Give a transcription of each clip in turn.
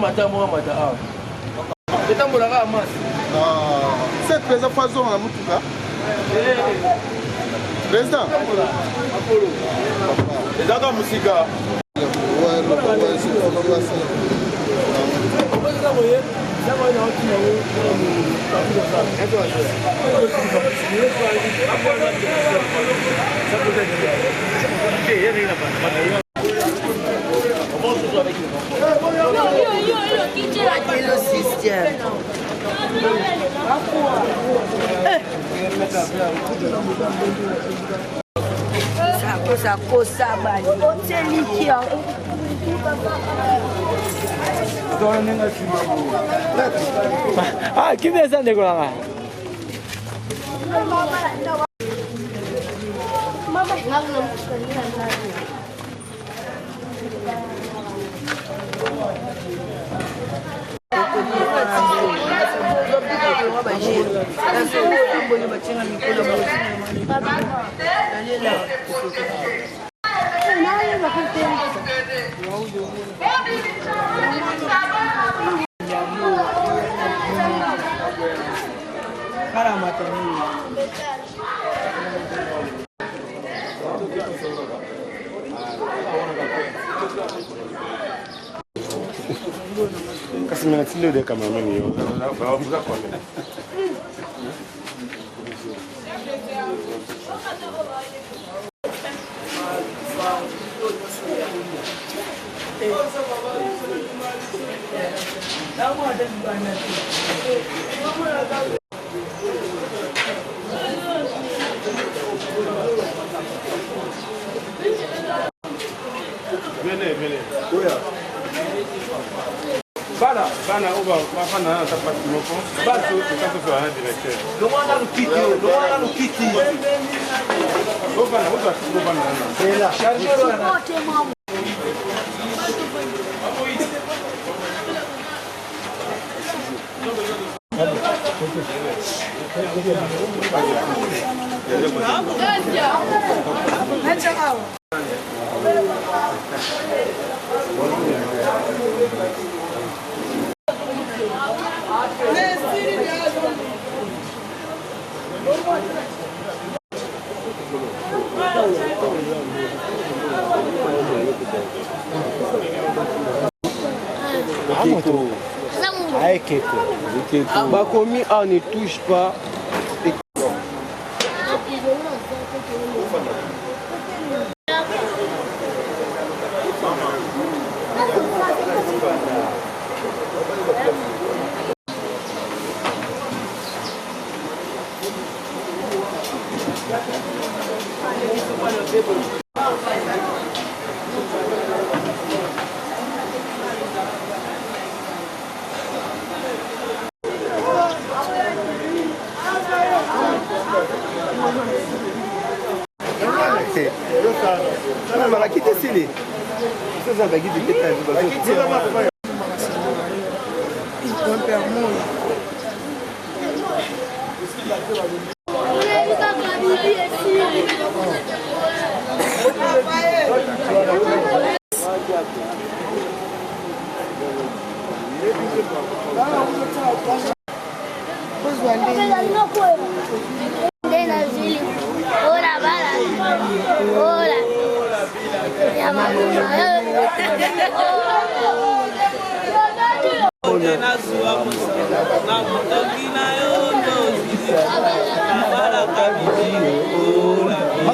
Madame, madame. C'est un boulot à masse. Cette président façon à Moutuka. Président. Les gens comme Moussika. Le système. Ça cause ça, ah, qui vient ça de quoi? Kasi mimi natindo de kama mimi yo. Venez. Bana, on va faire un tapage de l'enfant. Bana, c'est ça que faire un directeur. Le monde a le kit. Oh, Bana, on va c'est là. Ekeko. Ah, Ekeko. Bakomi, on ne touche pas.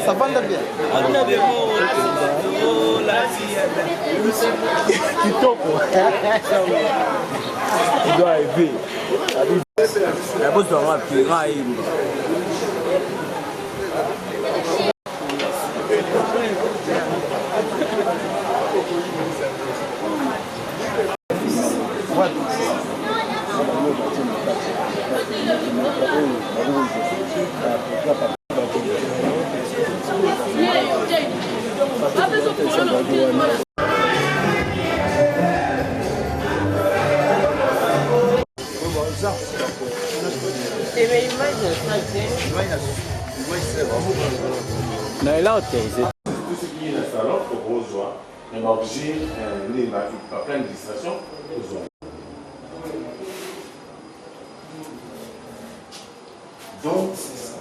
Ça va bien. Il doit arriver. La bosse doit avoir plus grand. Tout ce qui est dans le salon, au besoin, on va obliger plein de distractions aux hommes. Donc, c'est ça.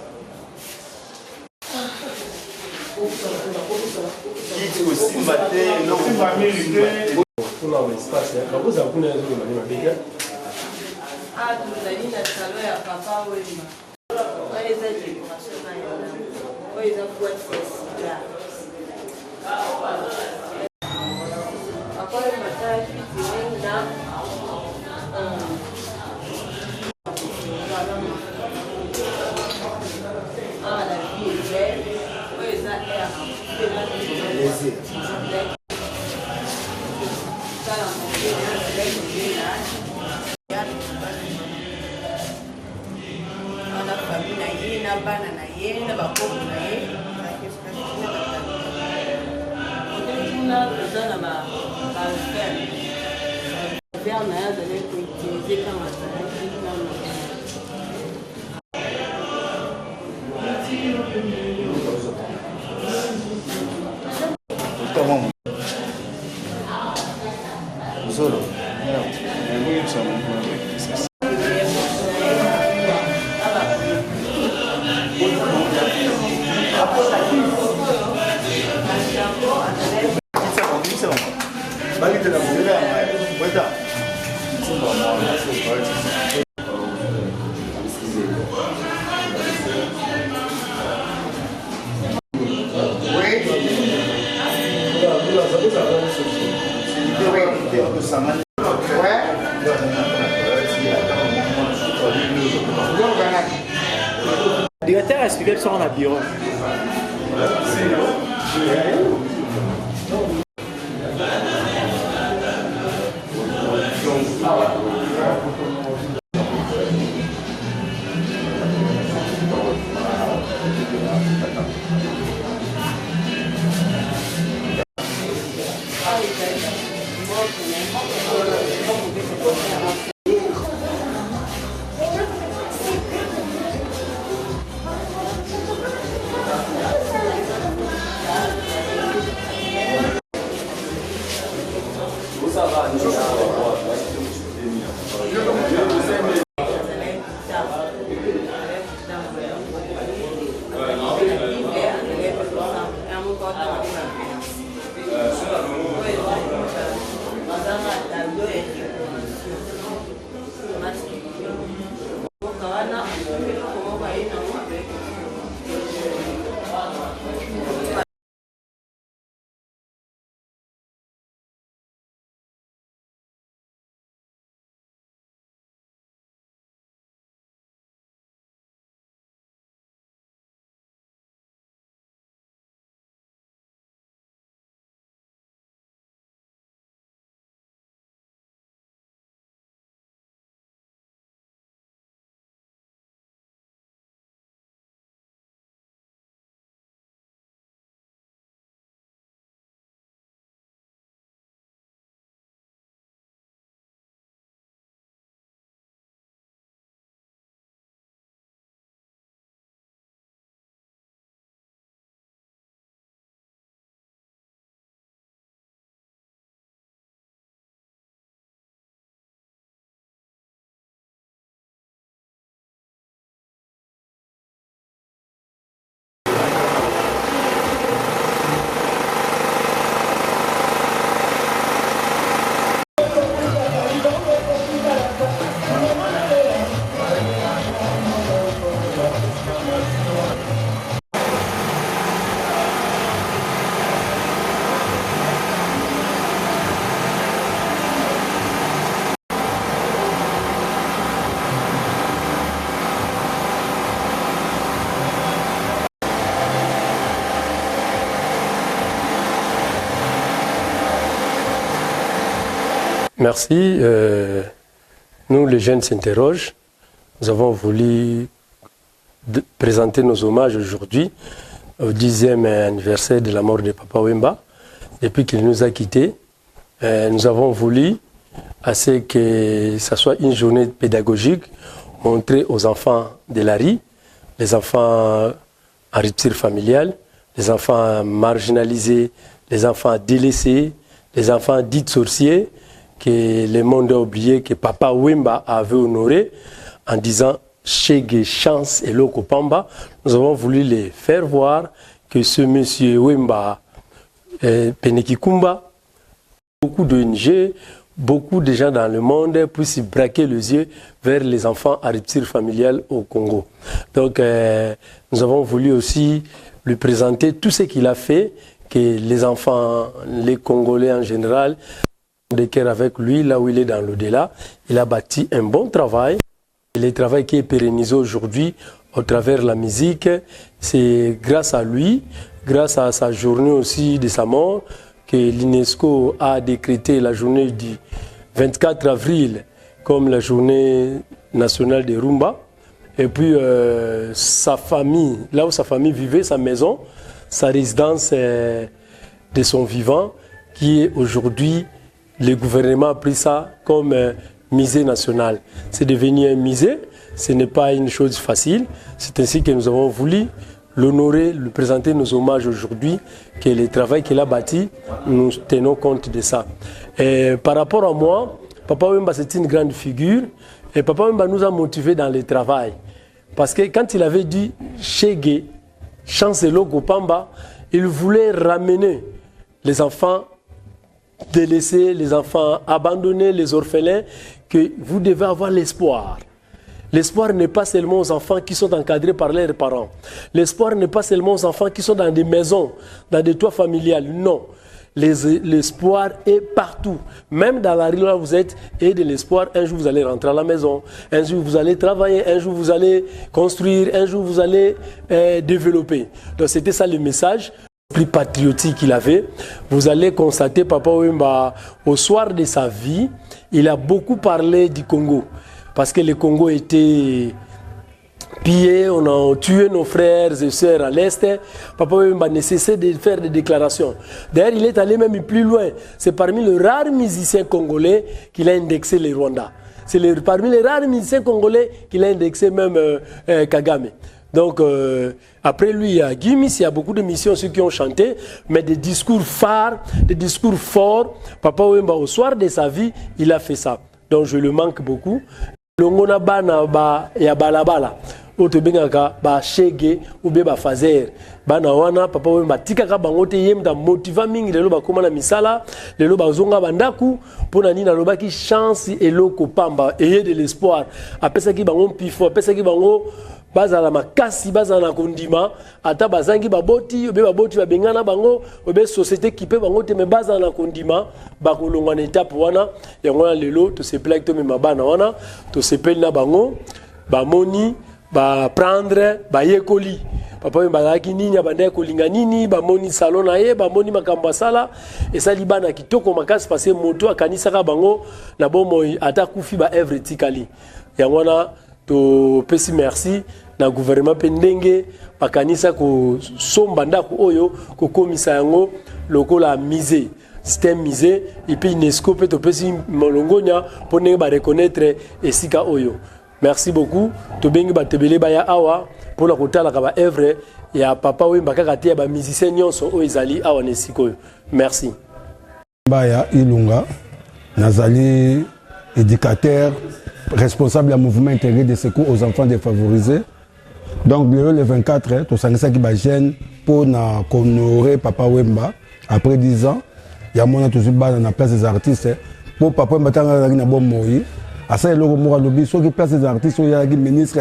Dites aussi matin, non, on va mériter. On a un espace, il y a beaucoup de gens qui ont des dégâts. Ah, tu as dit que tu as papa ou maman. Ils ont dit que ils ont fait ça. Après, le matin, je suis là. Ah, la vie est belle. Oui, ça est. Ana famille na ye na bana na ye na bakoko na ye na toza na ba verre na ye azali koutilize kama azalaki nano Solo. Le directeur a expliqué que ça en a bureau. Merci. Nous, les jeunes s'interrogent. Nous avons voulu présenter nos hommages aujourd'hui au 10e anniversaire de la mort de Papa Wemba. Depuis qu'il nous a quittés, nous avons voulu assez que ce soit une journée pédagogique, montrer aux enfants de la rue, les enfants en rupture familiale, les enfants marginalisés, les enfants délaissés, les enfants dits sorciers, que le monde a oublié que Papa Wemba avait honoré en disant Chege Chance et Loko Pamba. Nous avons voulu les faire voir que ce monsieur Wemba Penekikumba, beaucoup d'ONG, beaucoup de gens dans le monde puissent braquer les yeux vers les enfants à rupture familiale au Congo. Donc nous avons voulu aussi lui présenter tout ce qu'il a fait, que les enfants, les Congolais en général, de cœur avec lui, là où il est dans l'au-delà. Il a bâti un bon travail. Et le travail qui est pérennisé aujourd'hui au travers de la musique, c'est grâce à lui, grâce à sa journée aussi de sa mort, que l'UNESCO a décrété la journée du 24 avril comme la journée nationale de Rumba. Et puis sa famille, là où sa famille vivait, sa maison, sa résidence de son vivant, qui est aujourd'hui, le gouvernement a pris ça comme musée national. C'est devenu un musée, ce n'est pas une chose facile. C'est ainsi que nous avons voulu l'honorer, lui présenter nos hommages aujourd'hui, que le travail qu'il a bâti, nous tenons compte de ça. Et par rapport à moi, Papa Wemba c'est une grande figure, et Papa Wemba nous a motivés dans le travail. Parce que quand il avait dit Chege, Chancelo Gopamba, il voulait ramener les enfants délaissés, les enfants abandonnés, les orphelins, que vous devez avoir l'espoir. L'espoir n'est pas seulement aux enfants qui sont encadrés par leurs parents. L'espoir n'est pas seulement aux enfants qui sont dans des maisons, dans des toits familiales. Non. L'espoir est partout. Même dans la rue là où vous êtes, et de l'espoir, un jour vous allez rentrer à la maison, un jour vous allez travailler, un jour vous allez construire, un jour vous allez développer. Donc c'était ça le message plus patriotique qu'il avait. Vous allez constater, Papa Wemba, au soir de sa vie, il a beaucoup parlé du Congo. Parce que le Congo était pillé, on a tué nos frères et sœurs à l'Est. Papa Wemba ne cessait de faire des déclarations. D'ailleurs, il est allé même plus loin. C'est parmi les rares musiciens congolais qu'il a indexé les Rwandais. C'est parmi les rares musiciens congolais qu'il a indexé même Kagame. Donc, après lui, il y a Gimis, il y a beaucoup de missions, ceux qui ont chanté, mais des discours phares, des discours forts. Papa Wemba, au soir de sa vie, il a fait ça. Donc, je le manque beaucoup. Longona bana ba ya balabala. Oto bengaka ba Chege ou be ba Fazer. Bana wana Papa Wemba tikaka bango te yemda motiva mingi lelo ba koma na misala, lelo ba zonga bandaku pona nina lobaki chance et Loko Pamba ayez de l'espoir. Apesa ki bango pifo, apesa ki bango bazala makasi bazala kondima ata bazangi baboti obe baboti babengana bango obe société qui peut bango te me bazala kondima bakolongwa na étape wana yango na lelo to se plaque to me mabana wana to se pel na bango ba moni ba prendre ba yekoli papa bazaki nini abanda kolinga nini ba moni salon na ye ba moni makambo sala esa libana kitoko makasi passer moto akanisa ka bango na bomo ata kufi ba œuvre tikali yango na to pesi merci na gouvernement pendenge bakanisa ko somba ndako oyo ko komisa yango lokola musée système musée et puis UNESCO peut to pesi molongonya pour ne ba reconnaître esika oyo. Merci beaucoup to bengi ba tebele ba ya awa pour la kotala ka ba œuvre ya Papa Wemba kaka te ba musicien nyonso o ezali awa na esika oyo. Merci. Baya Ilunga nazali éducateur responsable du mouvement intégré de secours aux enfants défavorisés. Donc le 24, tout ça qui va gêner pour honorer Papa Wemba après 10 ans. Il y a mon toujours dans la place des artistes pour Papa Wemba tanga na bon moyi. À ça le mot lobby sur qui place des artistes il y a ministre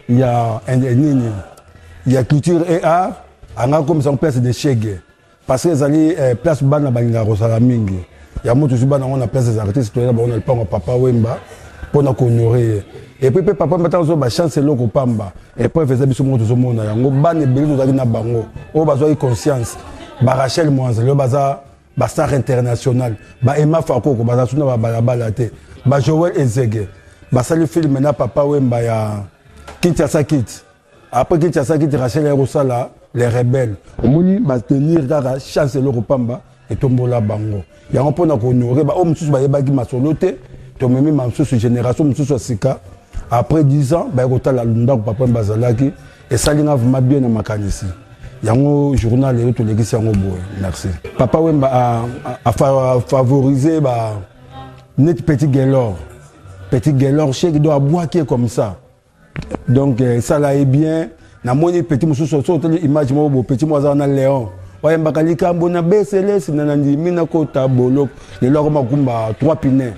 il y a il y a culture et art anga comme ça place de Chege parce que les alliés place bana balinga rosala mingi. Il y a mon toujours dans la place des artistes on a le Papa Wemba pour nous honorer. Et puis Papa Wemba tant ba chance Loko Pamba et puis faisait biso mo to mona yango ban ebeli to na bango o bazwa conscience ba Rachel Mwanza le baza star international, Emma Fakoko, Basasuna Balabalate, Joël Ezege, le film na Papa Wemba ya Kinshasa Kit. Après Kinshasa Kit, Rachel Rosala, les rebelles. Au moins, tenir la chance de l'Europamba et tombola bango. Il y a un point à honorer, on se bat qui m'a soloté, tu m'as mis ma génération, je Sika. Après 10 ans, il y a la Lunda Papa Bazalaki et ça, il y a vraiment bien dans ma canisse. Il y a un journal et tout les gars, merci. Papa Wemba a favorisé net petit Gaylor. Petit Gaylor, chèque doit boire qui est comme ça. Donc ça là est bien. Na moni petit musu so image mo petit mo za na Léon. Wa mbakali kambo na besele sinana ndimina ko tabolo. Le loro makumba 3 pinets.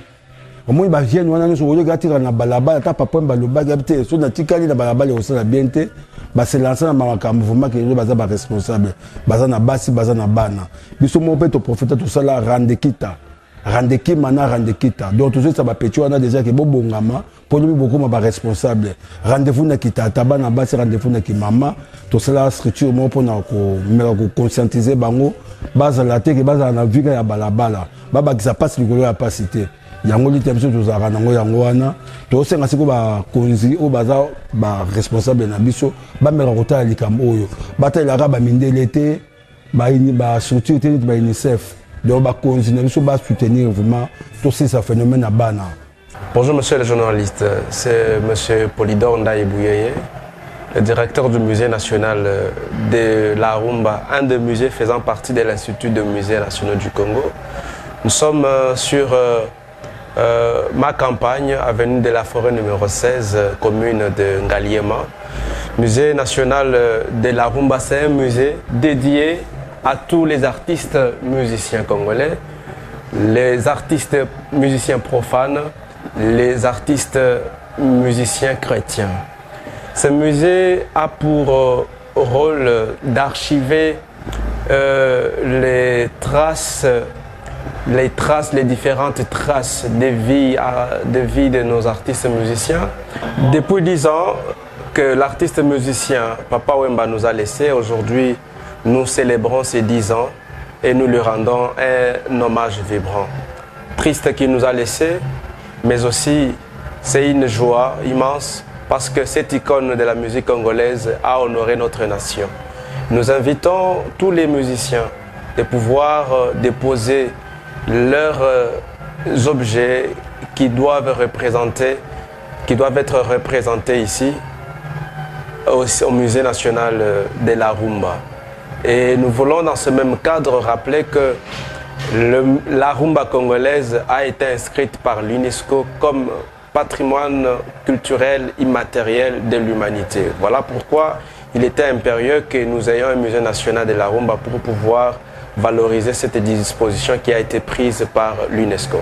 Omoni ba jeune wana so oyo gatira na balabala ta papa mbaloba gabte so na tikali na balabala osala biente. Ba se lancer na makambo vraiment que les baza ba responsable. Baza na basi baza na bana. Biso mo pe to prophète to sala rande kita. Rande ki mana rande kita. Donc tout ça ba petit wana déjà que bobongama. Pour nous, beaucoup de responsables. Rendez-vous na kita tabana basi rendez-vous na ki mama. Tout cela structure mo pour nous conscientiser bango. Base la teke base na vie ya balabala. Baba qui ça passe le golo ya pas cité. Yango li temso to zara nango yango wana. To senga siko ba konzi o baza ba responsable na biso. Ba mera kota likambo oyo. Bataille ba mindelete ba structure te ba UNICEF. Donc ba konzi na biso ba soutenir vraiment tout ce phénomène à bana. Bonjour monsieur le journaliste, c'est monsieur Polydor Ndaye Bouyeye, le directeur du musée national de la Rumba, un des musées faisant partie de l'Institut des musées nationaux du Congo. Nous sommes sur ma campagne, avenue de la Forêt numéro 16, commune de Ngaliema. Musée national de la Rumba, c'est un musée dédié à tous les artistes musiciens congolais, les artistes musiciens profanes, les artistes musiciens chrétiens. Ce musée a pour rôle d'archiver les différentes traces de vie de nos artistes musiciens. Depuis 10 ans que l'artiste musicien Papa Wemba nous a laissé, aujourd'hui nous célébrons ces 10 ans et nous lui rendons un hommage vibrant. Triste qu'il nous a laissé, mais aussi c'est une joie immense parce que cette icône de la musique congolaise a honoré notre nation. Nous invitons tous les musiciens de pouvoir déposer leurs objets qui doivent être représentés ici au musée national de la Rumba. Et nous voulons dans ce même cadre rappeler que la rumba congolaise a été inscrite par l'UNESCO comme patrimoine culturel immatériel de l'humanité. Voilà pourquoi il était impérieux que nous ayons un musée national de la rumba pour pouvoir valoriser cette disposition qui a été prise par l'UNESCO.